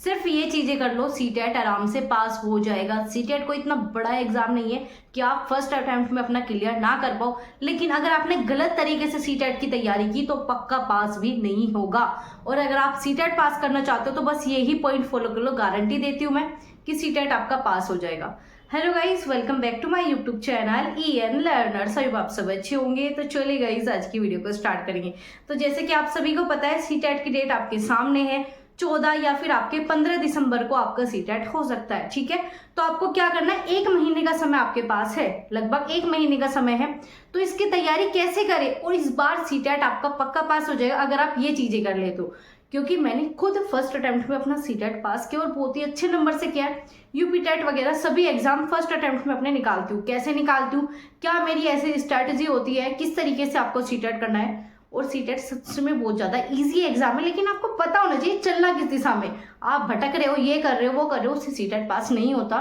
सिर्फ ये चीजें कर लो, सीटेट आराम से पास हो जाएगा। सीटेट कोई इतना बड़ा एग्जाम नहीं है कि आप फर्स्ट अटेम्प्ट में अपना क्लियर ना कर पाओ, लेकिन अगर आपने गलत तरीके से सीटेट की तैयारी की तो पक्का पास भी नहीं होगा। और अगर आप सीटेट पास करना चाहते हो तो बस यही पॉइंट फॉलो कर लो, गारंटी देती हूँ मैं कि सीटेट आपका पास हो जाएगा। Hello guys, welcome back to my YouTube channel EN learners. आप सब अच्छे होंगे। तो चलिए गाइस, आज की वीडियो को स्टार्ट करेंगे। तो जैसे कि आप सभी को पता है, सीटेट की डेट आपके सामने है। 14 या फिर आपके 15 दिसंबर को आपका सीटेट हो सकता है। ठीक है, तो आपको क्या करना है, 1 महीने का समय आपके पास है, लगभग 1 महीने का समय है। तो इसकी तैयारी कैसे करें और इस बार सीटेट आपका पक्का पास हो जाएगा अगर आप ये चीजें कर ले तो। क्योंकि मैंने खुद फर्स्ट अटेम्प्ट में अपना सीटेट पास किया और बहुत ही अच्छे नंबर से किया है। यूपी टेट वगैरह सभी एग्जाम फर्स्ट अटेम्प्ट में अपने निकालती हूँ। कैसे निकालती हूँ, क्या मेरी ऐसी स्ट्रैटेजी होती है, किस तरीके से आपको सीटेट करना है। और सीटेट सच में बहुत ज्यादा इजी एग्जाम है, लेकिन आपको पता होना चाहिए चलना किस दिशा में। आप भटक रहे हो, ये कर रहे हो, वो कर रहे हो, उससे सीटेट पास नहीं होता।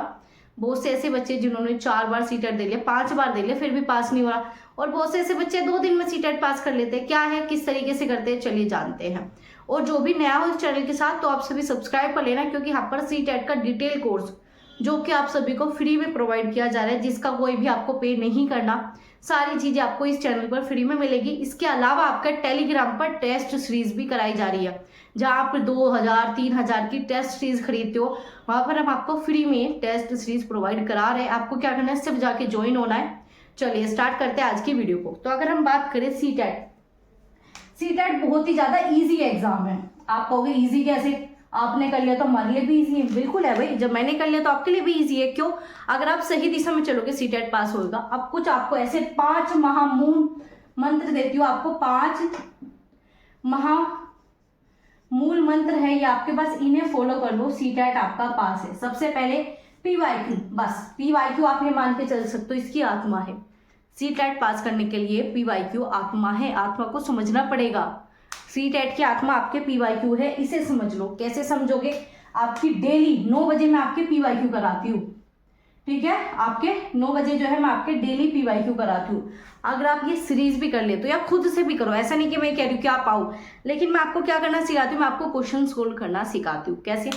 बहुत से ऐसे बच्चे जिन्होंने 4 बार सीटेट दे लिया, 5 बार दे लिया, फिर भी पास नहीं हो रहा। और बहुत से ऐसे बच्चे 2 दिन में सीटेट पास कर लेते हैं। क्या है, किस तरीके से करते हैं, चलिए जानते हैं। और जो भी नया हो इस चैनल के साथ, तो आप सभी सब्सक्राइब कर लेना, क्योंकि यहाँ पर सीटेट का डिटेल कोर्स जो कि आप सभी को फ्री में प्रोवाइड किया जा रहा है, जिसका कोई भी आपको पे नहीं करना। सारी चीजें आपको इस चैनल पर फ्री में मिलेगी। इसके अलावा आपका टेलीग्राम पर टेस्ट सीरीज भी कराई जा रही है, जहां आप 2000 3000 की टेस्ट सीरीज खरीदते हो, वहां पर हम आपको फ्री में टेस्ट सीरीज प्रोवाइड करा रहे हैं। आपको क्या करना है, सिर्फ जाके ज्वाइन होना है। चलिए स्टार्ट करते हैं आज की वीडियो को। तो अगर हम बात करें सीटेट, सीटेट बहुत ही ज्यादा इजी एग्जाम है। आप कहोगे इजी कैसे, आपने कर लिया तो हमारे लिए भी इजी है। बिल्कुल है भाई, जब मैंने कर लिया तो आपके लिए भी इजी है। क्यों, अगर आप सही दिशा में चलोगे सीटेट पास होगा। अब कुछ आपको ऐसे 5 महामूल मंत्र देती हूँ आपको, 5 महामूल मंत्र है ये आपके पास, इन्हें फॉलो कर लो, सीटेट आपका पास है। सबसे पहले PYQ, बस PYQ आप ये मान के चल सकते हो, इसकी आत्मा है। सीटेट पास करने के लिए PYQ आत्मा है, आत्मा को समझना पड़ेगा। सीटेट की आत्मा आपके PYQ है, इसे समझ लो। कैसे समझोगे, आपकी डेली 9 बजे मैं आपके PYQ कराती हूँ। ठीक है, आपके 9 बजे जो है मैं आपके डेली PYQ कराती हूँ। अगर आप ये सीरीज भी कर लेते हो या खुद से भी करो, ऐसा नहीं कि मैं कह रही हूँ कि आप आओ, लेकिन मैं आपको क्या करना सिखाती हूँ, मैं आपको क्वेश्चन सोल्व करना सिखाती हूँ। कैसे,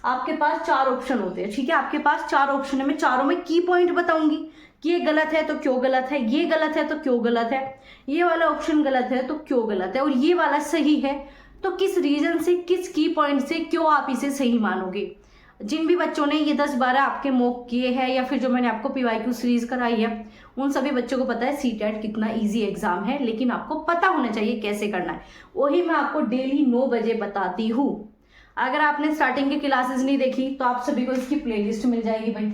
आपके पास 4 ऑप्शन होते हैं। ठीक है, आपके पास 4 ऑप्शन है, मैं चारों में की पॉइंट बताऊंगी कि ये गलत है तो क्यों गलत है, ये गलत है तो क्यों गलत है, ये वाला ऑप्शन गलत है तो क्यों गलत है, और ये वाला सही है तो किस रीजन से, किस की पॉइंट से क्यों आप इसे सही मानोगे। जिन भी बच्चों ने ये 10-12 आपके मॉक किए हैं या फिर जो मैंने आपको PYQ सीरीज कराई है, उन सभी बच्चों को पता है सीटेट कितना इजी एग्जाम है, लेकिन आपको पता होना चाहिए कैसे करना है। वही मैं आपको डेली 9 बजे बताती हूँ। अगर आपने स्टार्टिंग की क्लासेस नहीं देखी तो आप सभी को इसकी प्लेलिस्ट मिल जाएगी भाई,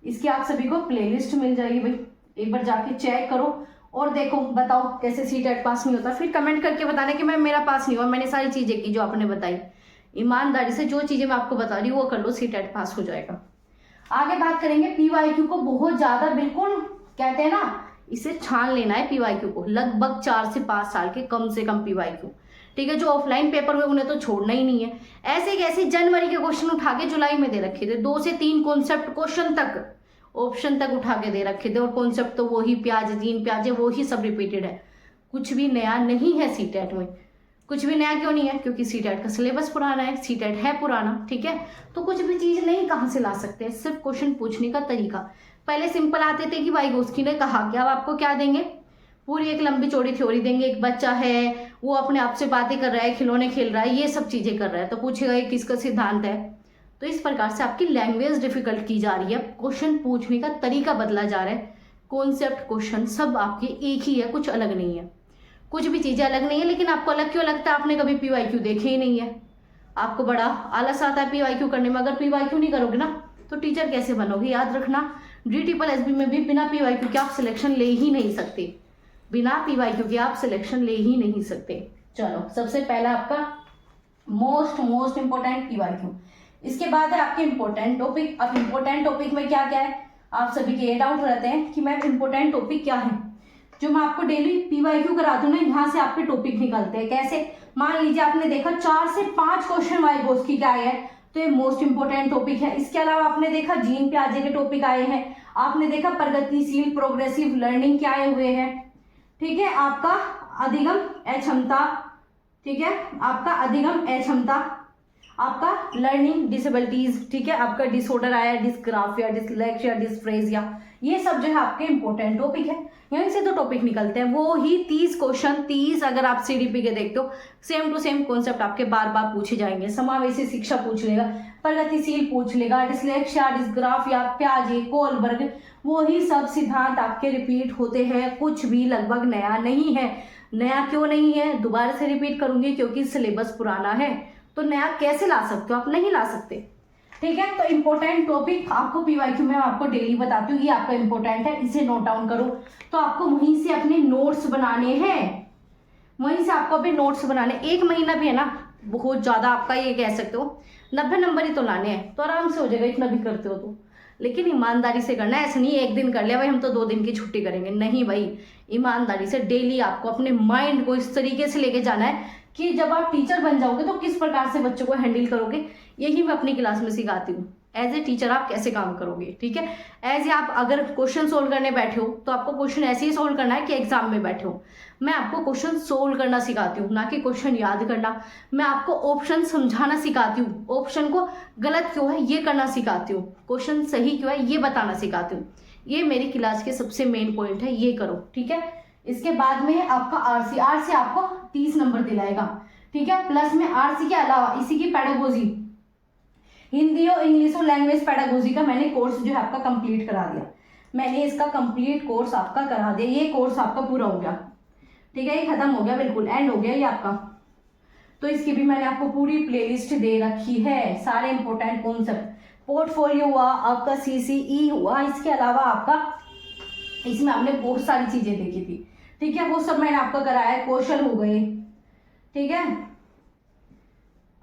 इसकी आप सभी को प्लेलिस्ट मिल जाएगी भाई। एक बार जाके चेक करो और देखो, बताओ कैसे सीटेट पास नहीं होता। फिर कमेंट करके बताना कि मैम मेरा पास नहीं हुआ, मैंने सारी चीजें की जो आपने बताई। ईमानदारी से जो चीजें मैं आपको बता रही हूँ वो कर लो, सीटेट पास हो जाएगा। आगे बात करेंगे PYQ को। बहुत ज्यादा, बिल्कुल कहते हैं ना, इसे छान लेना है PYQ को। लगभग 4 से 5 साल के कम से कम PYQ। ठीक है, जो ऑफलाइन पेपर हुए उन्हें तो छोड़ना ही नहीं है। ऐसे कैसे जनवरी के क्वेश्चन उठा के जुलाई में दे रखे थे, 2 से 3 कॉन्सेप्ट क्वेश्चन तक, ऑप्शन तक उठा के दे रखे थे, और कॉन्सेप्ट तो वही प्याज 3 प्याजे वही सब रिपीटेड है। कुछ भी नया नहीं है सीटेट में। कुछ भी नया क्यों नहीं है, क्योंकि सीटेट का सिलेबस पुराना है, सीटेट है पुराना। ठीक है, तो कुछ भी चीज नहीं कहाँ से ला सकते हैं, सिर्फ क्वेश्चन पूछने का तरीका। पहले सिंपल आते थे कि वाइगोस्की ने कहा क्या, अब आपको क्या देंगे, पूरी एक लंबी चौड़ी थ्योरी देंगे। एक बच्चा है, वो अपने आप से बातें कर रहा है, खिलौने खेल रहा है, ये सब चीजें कर रहा है, तो पूछेगा ये किसका सिद्धांत है। तो इस प्रकार से आपकी लैंग्वेज डिफिकल्ट की जा रही है, क्वेश्चन पूछने का तरीका बदला जा रहा है। कॉन्सेप्ट क्वेश्चन सब आपके एक ही है, कुछ अलग नहीं है। कुछ भी चीजें अलग नहीं है, लेकिन आपको अलग क्यों लगता है, आपने कभी PYQ देखे ही नहीं है। आपको बड़ा आलस आता है PYQ करने में। अगर PYQ नहीं करोगे ना तो टीचर कैसे बनोगे। याद रखना, DSSB में भी बिना PYQ के आप सिलेक्शन ले ही नहीं सकते, बिना PYQ के आप सिलेक्शन ले ही नहीं सकते। चलो, सबसे पहला आपका मोस्ट इंपोर्टेंट PYQ। इसके बाद है आपके इंपोर्टेंट टॉपिक। अब इंपोर्टेंट टॉपिक में क्या क्या है, आप सभी के ये डाउट रहते हैं कि मैम इंपोर्टेंट टॉपिक क्या है। जो मैं आपको डेली PYQ कराती हूँ ना, यहाँ से आपके टॉपिक निकलते हैं। कैसे, मान लीजिए आपने देखा 4 से 5 क्वेश्चन वाइगोस्की के आए हैं, तो ये मोस्ट इंपोर्टेंट टॉपिक है। इसके अलावा आपने देखा जीन पियाजे के टॉपिक आए हैं, आपने देखा प्रगतिशील प्रोग्रेसिव लर्निंग के आए हुए हैं। ठीक है, आपका अधिगम अक्षमता, ठीक है, आपका अधिगम अक्षमता, आपका लर्निंग डिसेबिलिटीज, ठीक है, आपका डिसऑर्डर आया, डिस्ग्राफिया, डिसलेक्सिया, डिस्फ्रेजिया, ये सब जो है आपके इंपॉर्टेंट टॉपिक है। यहीं से तो टॉपिक निकलते हैं, वो ही 30 क्वेश्चन, 30 अगर आप सीडीपी के देखते हो सेम टू सेम कॉन्सेप्ट आपके बार बार पूछे जाएंगे। समावेशी शिक्षा पूछ लेगा, प्रगतिशील पूछ लेगा, डिसलेक्सिया, डिस्ग्राफिया, प्याजे, कोलबर्ग, वो ही सब सिद्धांत आपके रिपीट होते हैं, कुछ भी लगभग नया नहीं है। नया क्यों नहीं है, दोबारा से रिपीट करूंगी क्योंकि सिलेबस पुराना है, तो नया कैसे ला सकते हो आप, नहीं ला सकते, ठीक है। तो इंपॉर्टेंट टॉपिक आपको पीवाईक्यू में आपको डेली बताती हूँ, ये आपका इंपॉर्टेंट है, इसे नोट डाउन करो। तो आपको वहीं से अपने नोट्स बनाने हैं, वहीं से आपको अपने नोट्स बनाने, एक महीना भी है ना, बहुत ज्यादा आपका ये कह सकते हो 90 नंबर ही तो लाने हैं, तो आराम से हो जाएगा, इतना भी करते हो तो। लेकिन ईमानदारी से करना है, ऐसा नहीं एक दिन कर लिया भाई हम तो 2 दिन की छुट्टी करेंगे, नहीं भाई, ईमानदारी से डेली आपको अपने माइंड को इस तरीके से लेके जाना है कि जब आप टीचर बन जाओगे तो किस प्रकार से बच्चों को हैंडल करोगे, यही मैं अपनी क्लास में सिखाती हूँ। एज ए टीचर आप कैसे काम करोगे, ठीक है। एज ए आप अगर क्वेश्चन सोल्व करने बैठे हो तो आपको क्वेश्चन ऐसे ही सोल्व करना है कि एग्जाम में बैठे हो। मैं आपको क्वेश्चन सोल्व करना सिखाती हूँ, ना कि क्वेश्चन याद करना। मैं आपको ऑप्शन समझाना सिखाती हूँ, ऑप्शन को गलत क्यों है ये करना सिखाती हूँ, क्वेश्चन सही क्यों है ये बताना सिखाती हूँ। ये मेरी क्लास के सबसे मेन पॉइंट है, ये करो, ठीक है। इसके बाद में आपका आरसी, आरसी आपको 30 नंबर दिलाएगा, ठीक है। प्लस में आरसी के अलावा इसी की पेडागोजी, हिंदी और इंग्लिश और लैंग्वेज पेडागोजी का मैंने कोर्स जो है आपका कंप्लीट करा दिया, मैंने इसका कंप्लीट कोर्स आपका करा दिया, ये कोर्स आपका पूरा हो गया, ठीक है, ये खत्म हो गया, बिल्कुल एंड हो गया ये आपका। तो इसकी भी मैंने आपको पूरी प्लेलिस्ट दे रखी है, सारे इंपॉर्टेंट कॉन्सेप्ट, पोर्टफोलियो हुआ आपका, सीसीई हुआ, इसके अलावा आपका इसमें आपने बहुत सारी चीजें देखी थी, ठीक है, वो सब मैंने आपका कराया है, कौशल हो गए, ठीक है,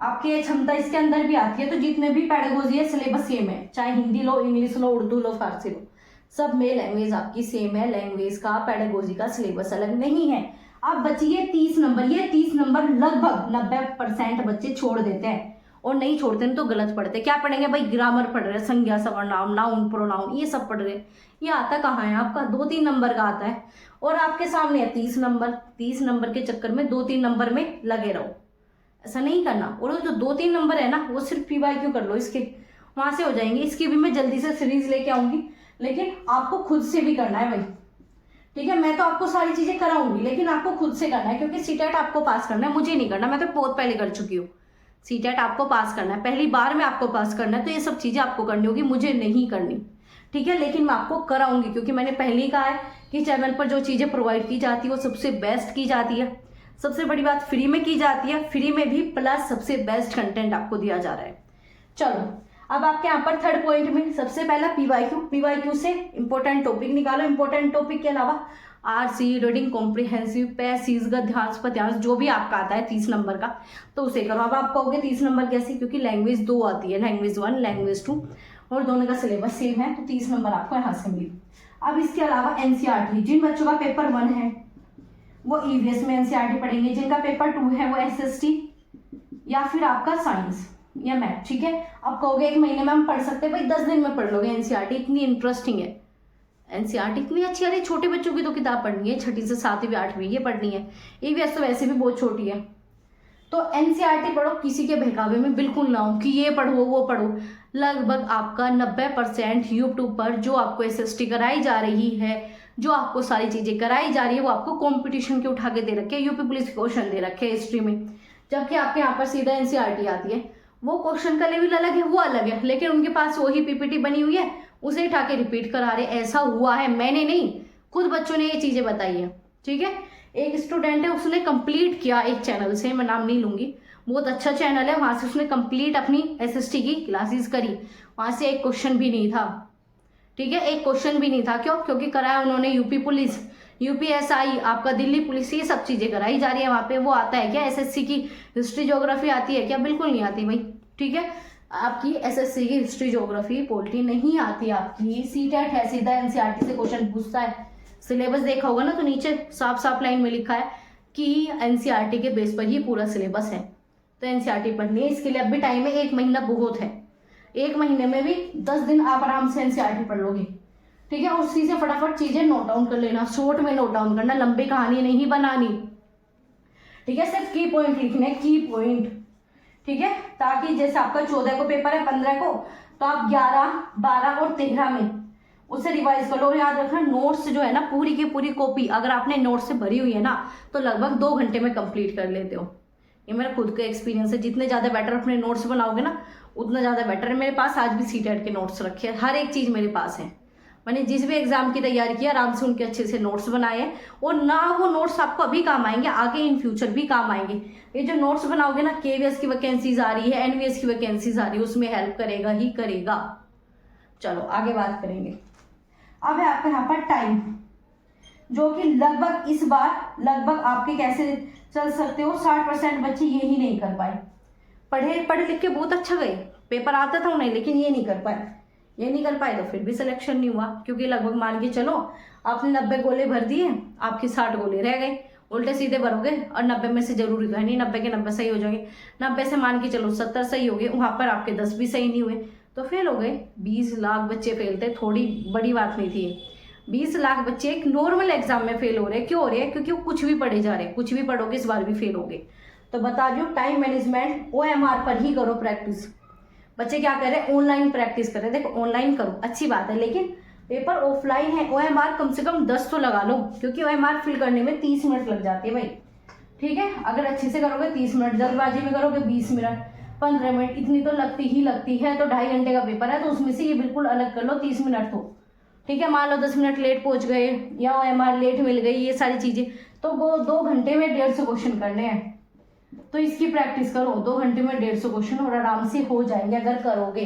आपकी क्षमता इसके अंदर भी आती है। तो जितने भी पेडागोजी है सिलेबस सेम है, चाहे हिंदी लो, इंग्लिश लो, उर्दू लो, फारसी लो, सब में लैंग्वेज आपकी सेम है, लैंग्वेज का पेडागोजी का सिलेबस अलग नहीं है। अब बचिए 30 नंबर, ये 30 नंबर लगभग 90% बच्चे छोड़ देते हैं, और नहीं छोड़ते हैं तो गलत पढ़ते हैं। क्या पढ़ेंगे भाई, ग्रामर पढ़ रहे हैं, संज्ञा सर्वनाम, नाउन प्रोनाउन, ये सब पढ़ रहे हैं, ये आता कहाँ है आपका, 2-3 नंबर का आता है, और आपके सामने है 30 नंबर। 30 नंबर के चक्कर में 2-3 नंबर में लगे रहो, ऐसा नहीं करना। और जो 2-3 नंबर है ना, वो सिर्फ पीवाईक्यू कर लो, इसके वहां से हो जाएंगे। इसकी भी मैं जल्दी से सीरीज लेके आऊंगी, लेकिन आपको खुद से भी करना है भाई, ठीक है। मैं तो आपको सारी चीजें कराऊंगी, लेकिन आपको खुद से करना है, क्योंकि सीटेट आपको पास करना है, मुझे नहीं करना, मैं तो बहुत पहले कर चुकी हूँ। सीटेट आपको पास करना है, पहली बार में आपको पास करना है, तो ये सब चीजें आपको करनी होगी, मुझे नहीं करनी, ठीक है। लेकिन मैं आपको कराऊंगी, क्योंकि मैंने पहले ही कहा है कि चैनल पर जो चीजें प्रोवाइड की जाती है वो सबसे बेस्ट की जाती है। सबसे बड़ी बात, फ्री में की जाती है, फ्री में भी प्लस सबसे बेस्ट कंटेंट आपको दिया जा रहा है। चलो अब आपके यहाँ पर थर्ड पॉइंट में सबसे पहला पीवाईक्यू, पीवाईक्यू से इंपॉर्टेंट टॉपिक निकालो। इंपॉर्टेंट टॉपिक के अलावा आरसी, रीडिंग कॉम्प्रिहेंसिव, पैसिव, गद्यांश, पद्यांश, जो भी आपका आता है 30 नंबर का, तो उसे करो। अब आप कहोगे 30 नंबर कैसे, क्योंकि लैंग्वेज 2 आती है, लैंग्वेज 1, लैंग्वेज 2, और दोनों का सिलेबस सेम है, तो 30 नंबर आपको यहाँ से मिले। अब इसके अलावा एनसीईआरटी, जिन बच्चों का पेपर 1 है वो ईवीएस में एनसीईआरटी पढ़ेंगे, जिनका पेपर 2 है वो एसएसटी या फिर आपका साइंस या मैथ, ठीक है। अब कहोगे 1 महीने में हम पढ़ सकते हैं, भाई 10 दिन में पढ़ लोगे एनसीईआरटी, इतनी इंटरेस्टिंग है एनसीईआरटी, इतनी अच्छी। अरे छोटे बच्चों की तो किताब पढ़नी है, 6ठी से 7वीं 8वीं ये पढ़नी है, ईवीएस तो वैसे भी बहुत छोटी है। तो एनसीईआरटी पढ़ो, किसी के बहकावे में बिल्कुल ना हो कि ये पढ़ो वो पढ़ो। लगभग आपका 90% यूट्यूब पर जो आपको एसएसटी कराई जा रही है, जो आपको सारी चीजें कराई जा रही है, वो आपको कंपटीशन के उठा के दे रखे हैं, यूपी पुलिस के क्वेश्चन दे रखे हैं हिस्ट्री में, जबकि आपके यहाँ पर सीधा एनसीईआरटी आती है। वो क्वेश्चन का लेवल अलग है, वो अलग है, लेकिन उनके पास वही पीपीटी बनी हुई है, उसे उठा के रिपीट करा रहे। ऐसा हुआ है, मैंने नहीं, खुद बच्चों ने ये चीजें बताई है, ठीक है। एक स्टूडेंट है, उसने कंप्लीट किया एक चैनल से, मैं नाम नहीं लूंगी, बहुत अच्छा चैनल है, वहां से उसने कंप्लीट अपनी एसएसटी की क्लासेस करी, वहां से एक क्वेश्चन भी नहीं था, ठीक है, एक क्वेश्चन भी नहीं था। क्यों? क्योंकि कराया उन्होंने यूपी पुलिस, यूपीएसआई, आपका दिल्ली पुलिस, ये सब चीजें कराई जा रही है वहां पे। वो आता है क्या एसएससी की हिस्ट्री ज्योग्राफी आती है क्या? बिल्कुल नहीं आती भाई, ठीक है। आपकी एसएससी की हिस्ट्री ज्योग्राफी पॉलिटी नहीं आती, आपकी सीटेट है, सीधा एनसीईआरटी से क्वेश्चन पूछता है। सिलेबस देखा होगा ना, तो नीचे साफ साफ लाइन में लिखा है कि एनसीईआरटी के बेस पर ही पूरा सिलेबस है, तो एनसीईआरटी पढ़नी है। इसके लिए अब भी टाइम है, 1 महीना बहुत है, 1 महीने में भी 10 दिन आप आराम से एनसीईआरटी पढ़ लोगे, ठीक है। और उसी से फटाफट चीजें नोट डाउन कर लेना, शॉर्ट में नोट डाउन करना, लंबी कहानी नहीं बनानी, ठीक है। सिर्फ की पॉइंट लिखने, की पॉइंट, ठीक है, ताकि जैसे आपका 14 को पेपर है, 15 को, तो आप 11, 12 और 13 में उसे रिवाइज कर लो। और याद रखना नोट्स जो है ना, पूरी की पूरी कॉपी अगर आपने नोट्स से भरी हुई है ना, तो लगभग 2 घंटे में कंप्लीट कर लेते हो। ये मेरा खुद का एक्सपीरियंस है। जितने ज़्यादा बेटर अपने नोट्स बनाओगे ना, उतना ज़्यादा बेटर है। मेरे पास आज भी सीटेट के नोट्स रखे हैं, हर एक चीज़ मेरे पास है। मैंने जिस भी एग्जाम की तैयारी की आराम से उनके अच्छे से नोट्स बनाए हैं, और ना वो नोट्स आपको अभी काम आएंगे, आगे इन फ्यूचर भी काम आएंगे। ये जो नोट्स बनाओगे ना, केवीएस की वैकेंसीज आ रही है, एनवीएस की वैकेंसीज आ रही है, उसमें हेल्प करेगा ही करेगा। चलो आगे बात करेंगे। अब है आपका यहाँ पर टाइम, जो कि लगभग इस बार लगभग आपके कैसे चल सकते हो, 60% बच्चे ये ही नहीं कर पाए। पढ़े लिख के बहुत अच्छा गए, पेपर आता था उन्हें, लेकिन ये नहीं कर पाए तो फिर भी सिलेक्शन नहीं हुआ, क्योंकि लगभग मान के चलो आपने 90 गोले भर दिए, आपके 60 गोले रह गए। उल्टे सीधे भरोगे और 90 में से जरूरी है नहीं 90 के 90 सही हो जाएंगे, 90 से मान के चलो 70 सही हो गए, वहां पर आपके 10 भी सही नहीं हुए, तो फेल हो गए। 20 लाख बच्चे फेल थे, थोड़ी बड़ी बात नहीं थी। 20 लाख बच्चे एक नॉर्मल एग्जाम में फेल हो रहे हैं। क्यों हो रहे हैं? क्योंकि वो कुछ भी पढ़े जा रहे हैं, कुछ भी पढ़ोगे इस बार भी फेल हो गए। तो बता दो, टाइम मैनेजमेंट OMR पर ही करो प्रैक्टिस। बच्चे क्या कर रहे हैं? ऑनलाइन प्रैक्टिस कर रहे हैं। देखो ऑनलाइन करो अच्छी बात है, लेकिन पेपर ऑफलाइन है, OMR कम से कम 10 तो लगा लो, क्योंकि OMR फिल करने में 30 मिनट लग जाते हैं भाई। ठीक है, अगर अच्छे से करोगे 30 मिनट, जल्दबाजी में करोगे 20 मिनट, 15 मिनट, इतनी तो लगती है। तो 2.5 घंटे का पेपर है, तो उसमें से ये बिल्कुल अलग कर लो 30 मिनट तो। ठीक है, मान लो 10 मिनट लेट पहुंच गए या OMR लेट मिल गई, ये सारी चीजें, तो वो 2 घंटे में 150 क्वेश्चन करने हैं। तो इसकी प्रैक्टिस करो, 2 घंटे में 150 क्वेश्चन और आराम से हो जाएंगे अगर करोगे।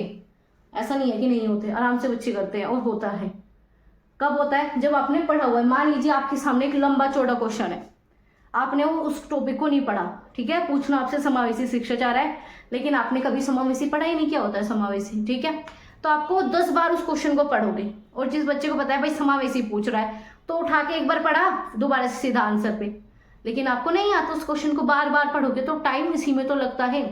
ऐसा नहीं है कि नहीं होते, आराम से बच्चे करते हैं। और होता है कब होता है? जब आपने पढ़ा हुआ है। मान लीजिए आपके सामने एक लंबा चौड़ा क्वेश्चन है, आपने वो उस टॉपिक को नहीं पढ़ा, ठीक है, पूछना आपसे समावेशी शिक्षा चाह रहा है, लेकिन आपने कभी समावेशी पढ़ा ही नहीं, क्या होता है समावेशी, ठीक है, तो आपको 10 बार उस क्वेश्चन को पढ़ोगे। और जिस बच्चे को पता है भाई समावेशी पूछ रहा है, तो उठा के एक बार पढ़ा, दोबारा से सीधा आंसर पे। लेकिन आपको नहीं आता, उस क्वेश्चन को बार बार पढ़ोगे तो टाइम इसी में तो लगता है।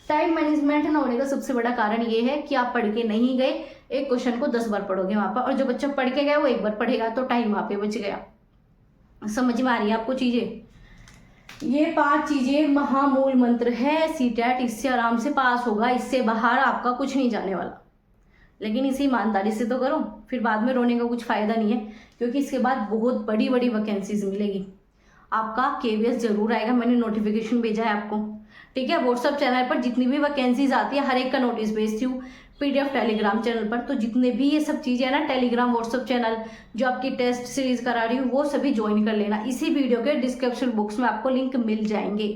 टाइम मैनेजमेंट न होने का सबसे बड़ा कारण ये है कि आप पढ़ के नहीं गए, एक क्वेश्चन को 10 बार पढ़ोगे वहां पर, और जो बच्चा पढ़ के गया वो एक बार पढ़ेगा, तो टाइम वहां पे बच गया। समझ में आ रही है आपको चीजें? ये 5 चीजें महामूल मंत्र है सीटेट, इससे आराम से पास होगा, इससे बाहर आपका कुछ नहीं जाने वाला। लेकिन इसे ईमानदारी से तो करो, फिर बाद में रोने का कुछ फायदा नहीं है, क्योंकि इसके बाद बहुत बड़ी बड़ी वैकेंसीज मिलेगी। आपका केवीएस जरूर आएगा, मैंने नोटिफिकेशन भेजा है आपको, ठीक है। व्हाट्सएप चैनल पर जितनी भी वैकेंसीज आती है, हर एक का नोटिस भेजती हूँ, PDF टेलीग्राम चैनल पर। तो जितने भी ये सब चीजें है ना, टेलीग्राम व्हाट्सएप चैनल जो आपकी टेस्ट सीरीज करा रही हूँ, वो सभी ज्वाइन कर लेना। इसी वीडियो के डिस्क्रिप्शन बॉक्स में आपको लिंक मिल जाएंगे,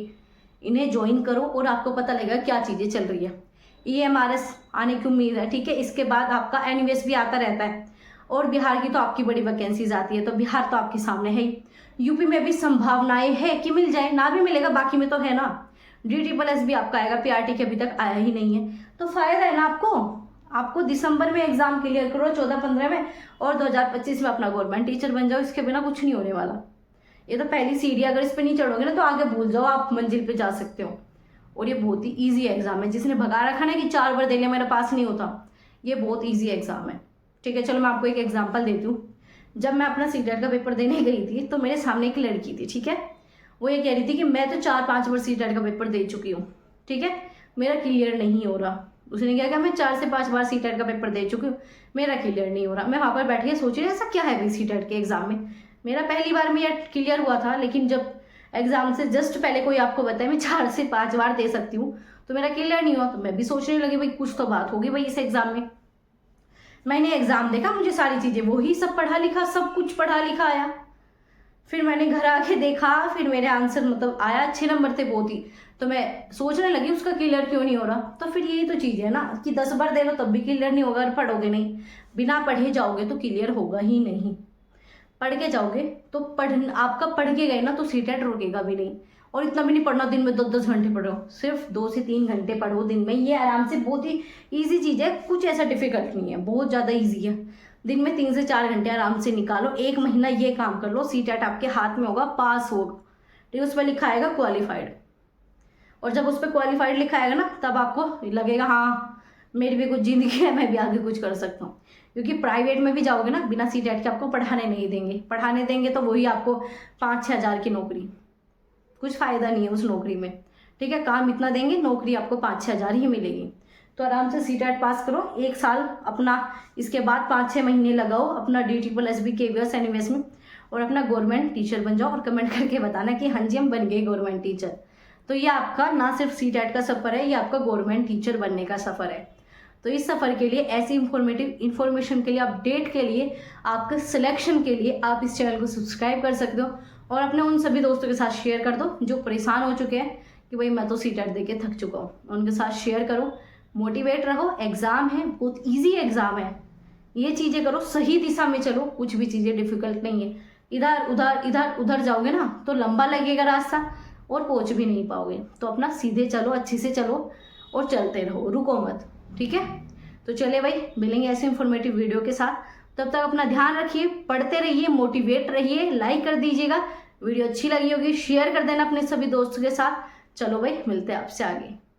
इन्हें ज्वाइन करो और आपको पता लगेगा क्या चीजें चल रही है। EMRS आने की उम्मीद है, ठीक है। इसके बाद आपका NVS भी आता रहता है, और बिहार की तो आपकी बड़ी वैकेंसीज आती है, तो बिहार तो आपके सामने है ही। यूपी में भी संभावनाएं है कि मिल जाए, ना भी मिलेगा, बाकी में तो है ना। DSSS भी आपका आएगा, PRT के अभी तक आया ही नहीं है, तो फायदा है ना आपको दिसंबर में एग्जाम क्लियर करो 14-15 में, और 2025 में अपना गवर्नमेंट टीचर बन जाओ। इसके बिना कुछ नहीं होने वाला। ये तो पहली सीढ़ी, अगर इस पे नहीं चढ़ोगे ना तो आगे भूल जाओ, आप मंजिल पे जा सकते हो। और ये बहुत ही ईजी एग्जाम है, जिसने भगा रखा ना कि 4 बार दे लिया मेरा पास नहीं होता, ये बहुत ईजी एग्जाम है, ठीक है। चलो मैं आपको एक एग्जाम्पल देती हूँ। जब मैं अपना सीटेट का पेपर देने गई थी, तो मेरे सामने एक लड़की थी, ठीक है। वो ये कह रही थी कि मैं तो 4-5 बार सीटेट का पेपर दे चुकी हूँ, ठीक है, मेरा क्लियर नहीं हो रहा। उसने क्या कहा, मैं 4 से 5 बार सीटेट का पेपर दे चुकी हूँ, मेरा क्लियर नहीं हो रहा। मैं वहाँ पर बैठ के सोच रही ऐसा क्या है भाई सीटेट के एग्जाम में, मेरा पहली बार में यह क्लियर हुआ था, लेकिन जब एग्जाम से जस्ट पहले कोई आपको बताए मैं 4 से 5 बार दे सकती हूँ, तो मेरा क्लियर नहीं हुआ। तो मैं भी सोचने लगी भाई कुछ तो बात होगी भाई इस एग्जाम में। मैंने एग्जाम देखा, मुझे सारी चीजें वही सब पढ़ा लिखा, सब कुछ पढ़ा लिखा आया। फिर मैंने घर आके देखा, फिर मेरे आंसर मतलब आया, अच्छे नंबर थे बहुत ही। तो मैं सोचने लगी उसका क्लियर क्यों नहीं हो रहा। तो फिर यही तो चीज है ना कि 10 बार दे लो तब भी क्लियर नहीं होगा, अगर पढ़ोगे नहीं, बिना पढ़े जाओगे तो क्लियर होगा ही नहीं। पढ़ के जाओगे तो आपका पढ़ के गए ना तो सीटेट रुकेगा भी नहीं। और इतना भी नहीं पढ़ना, दिन में 2-2 घंटे पढ़ो, सिर्फ 2 से 3 घंटे पढ़ो दिन में। ये आराम से बहुत ही ईजी चीज है, कुछ ऐसा डिफिकल्ट नहीं है, बहुत ज्यादा ईजी है। दिन में 3 से 4 घंटे आराम से निकालो, 1 महीना ये काम कर लो, सीटेट आपके हाथ में होगा, पास होगा, ठीक है। उस पर लिखा आएगा क्वालिफाइड, और जब उस पर क्वालिफाइड लिखा आएगा ना, तब आपको लगेगा हाँ मेरी भी कुछ जिंदगी है, मैं भी आगे कुछ कर सकता हूँ। क्योंकि प्राइवेट में भी जाओगे ना, बिना सीटेट के आपको पढ़ाने नहीं देंगे, पढ़ाने देंगे तो वही आपको 5-6 हज़ार की नौकरी, कुछ फायदा नहीं है उस नौकरी में, ठीक है, काम इतना देंगे, नौकरी आपको 5-6 हज़ार ही मिलेगी। तो आराम से सीटेट पास करो, 1 साल अपना, इसके बाद 5-6 महीने लगाओ अपना DT+B KVS एनिवेस में, और अपना गवर्नमेंट टीचर बन जाओ। और कमेंट करके बताना कि हाँ जी हम बन गए गवर्नमेंट टीचर। तो ये आपका ना सिर्फ सीटेट का सफ़र है, ये आपका गवर्नमेंट टीचर बनने का सफ़र है। तो इस सफ़र के लिए, ऐसी इन्फॉर्मेशन के लिए, अपडेट के लिए, आपके सिलेक्शन के लिए आप इस चैनल को सब्सक्राइब कर सकते हो, और अपने उन सभी दोस्तों के साथ शेयर कर दो जो परेशान हो चुके हैं कि भाई मैं तो सीटेट दे के थक चुका हूँ। उनके साथ शेयर करो, मोटिवेट रहो। एग्ज़ाम है, बहुत ईजी एग्ज़ाम है, ये चीज़ें करो, सही दिशा में चलो, कुछ भी चीज़ें डिफिकल्ट नहीं है। इधर उधर जाओगे ना तो लंबा लगेगा रास्ता और पहुंच भी नहीं पाओगे। तो अपना सीधे चलो, अच्छे से चलो और चलते रहो, रुको मत, ठीक है। तो चले भाई, मिलेंगे ऐसे इंफॉर्मेटिव वीडियो के साथ। तब तक अपना ध्यान रखिए, पढ़ते रहिए, मोटिवेट रहिए, लाइक कर दीजिएगा, वीडियो अच्छी लगी होगी शेयर कर देना अपने सभी दोस्तों के साथ। चलो भाई, मिलते हैं आपसे आगे।